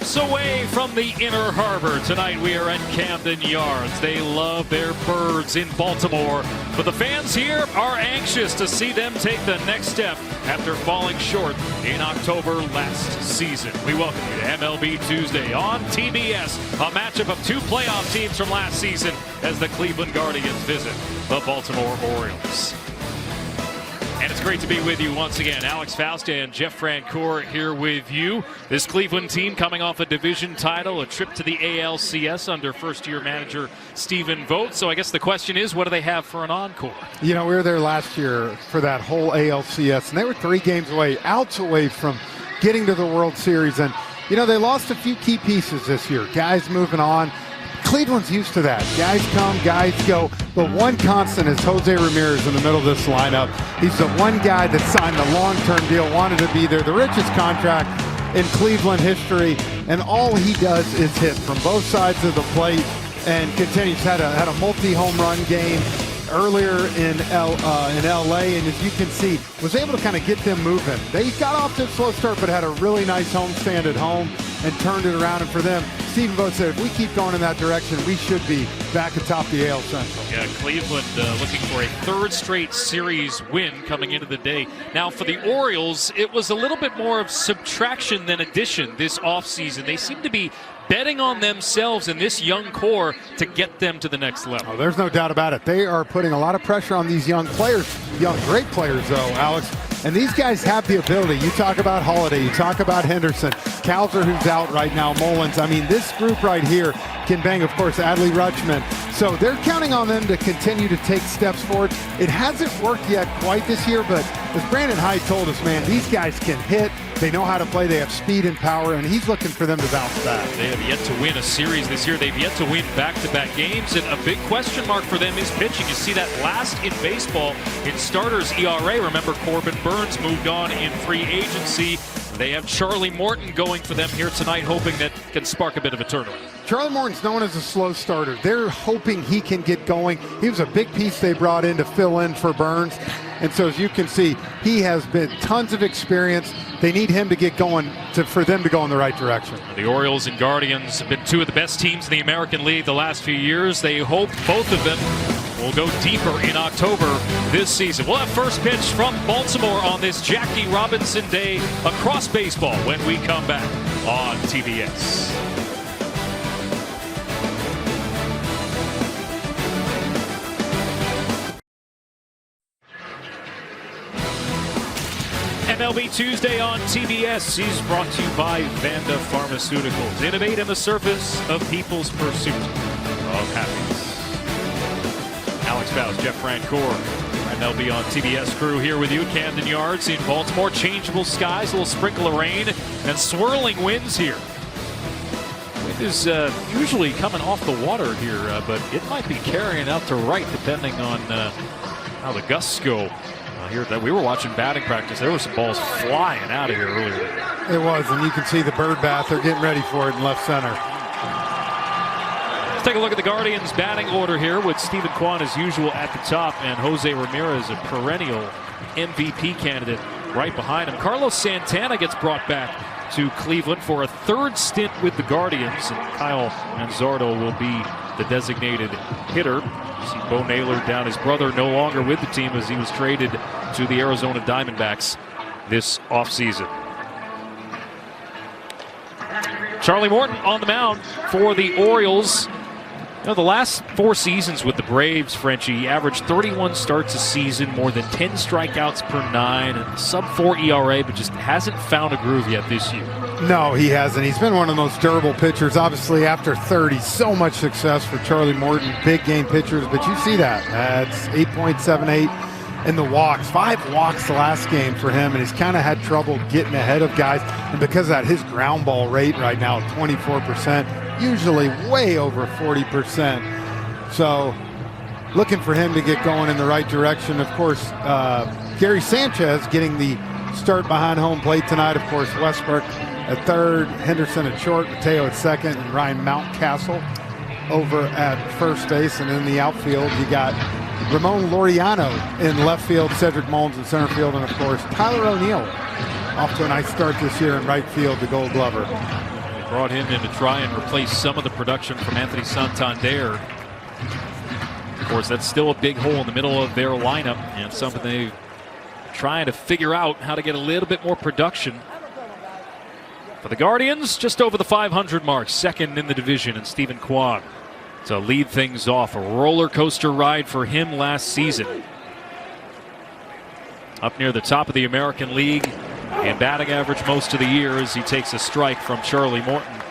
steps away from the Inner Harbor. Tonight we are at Camden Yards. They love their birds in Baltimore, but the fans here are anxious to see them take the next step after falling short in October last season. We welcome you to MLB Tuesday on TBS, a matchup of two playoff teams from last season as the Cleveland Guardians visit the Baltimore Orioles. And it's great to be with you once again. Alex Faust and Jeff Francoeur here with you. This Cleveland team coming off a division title, a trip to the ALCS under first-year manager Stephen Vogt. So I guess the question is, what do they have for an encore? You know, we were there last year for that whole ALCS, and they were 3 games away, outs away from getting to the World Series. And, you know, they lost a few key pieces this year. Guys moving on. Cleveland's used to that. Guys come, guys go. But one constant is Jose Ramirez in the middle of this lineup. He's the one guy that signed the long-term deal, wanted to be there, the richest contract in Cleveland history, and all he does is hit from both sides of the plate and continues. Had a multi-home run game earlier in LA, and as you can see, was able to kind of get them moving. They got off to a slow start, but had a really nice homestand at home and turned it around. And for them, Stephen Vogt said, if we keep going in that direction, we should be back atop the AL Central. Yeah, Cleveland looking for a third straight series win coming into the day. Now, for the Orioles, it was a little bit more of subtraction than addition this offseason. They seem to be betting on themselves and this young core to get them to the next level. Oh, there's no doubt about it. They are putting a lot of pressure on these young players, young great players though, Alex. And these guys have the ability. You talk about Holiday, you talk about Henderson, Calzer, who's out right now, Mullins. I mean, this group right here can bang, of course, Adley Rutschman. So they're counting on them to continue to take steps forward. It hasn't worked yet quite this year, but as Brandon Hyde told us, man, these guys can hit. They know how to play. They have speed and power, and he's looking for them to bounce back. They have yet to win a series this year. They've yet to win back-to-back games, and a big question mark for them is pitching. You see that last in baseball in starters ERA. Remember, Corbin Burns moved on in free agency. They have Charlie Morton going for them here tonight, hoping that can spark a bit of a turnaround. Charlie Morton's known as a slow starter. They're hoping he can get going. He was a big piece they brought in to fill in for Burns. And so as you can see, he has been tons of experience. They need him to get going for them to go in the right direction. The Orioles and Guardians have been two of the best teams in the American League the last few years. They hope both of them will go deeper in October this season. We'll have first pitch from Baltimore on this Jackie Robinson Day across baseball when we come back on TBS. MLB Tuesday on TBS is brought to you by Vanda Pharmaceuticals. Innovate in the surface of people's pursuit of happiness. Alex Faust, Jeff Francoeur, MLB on TBS crew here with you at Camden Yards in Baltimore. Changeable skies, a little sprinkle of rain, and swirling winds here. Wind is usually coming off the water here, but it might be carrying out to right depending on how the gusts go. Here that we were watching batting practice, there were some balls flying out of here earlier. It was, and you can see the bird bath. They're getting ready for it in left center. Let's take a look at the Guardians' batting order here with Stephen Kwan as usual at the top and Jose Ramirez, a perennial MVP candidate, right behind him. Carlos Santana gets brought back to Cleveland for a third stint with the Guardians, and Kyle Manzardo will be the designated hitter. You see Bo Naylor down, his brother no longer with the team as he was traded to the Arizona Diamondbacks this offseason. Charlie Morton on the mound for the Orioles. You know, the last 4 seasons with the Braves, Frenchie, averaged 31 starts a season, more than 10 strikeouts per 9, and sub-4 ERA, but just hasn't found a groove yet this year. No, he hasn't. He's been one of the most durable pitchers. Obviously, after 30, so much success for Charlie Morton, big game pitchers, but you see that. That's 8.78 in the walks. 5 walks the last game for him, and he's kind of had trouble getting ahead of guys. And because of that, his ground ball rate right now, 24%, usually way over 40%. So looking for him to get going in the right direction. Of course, Gary Sanchez getting the start behind home plate tonight. Of course, Westbrook at third, Henderson at short, Mateo at second, and Ryan Mountcastle over at first base. And in the outfield, you got Ramon Laureano in left field, Cedric Mullins in center field, and of course Tyler O'Neill off to a nice start this year in right field, the Gold Glover. Brought him in to try and replace some of the production from Anthony Santander. Of course, that's still a big hole in the middle of their lineup, and something they're trying to figure out how to get a little bit more production. For the Guardians, just over the 500 mark, second in the division, and Stephen Kwan to lead things off. A roller coaster ride for him last season. Up near the top of the American League and batting average most of the year as he takes a strike from Charlie Morton.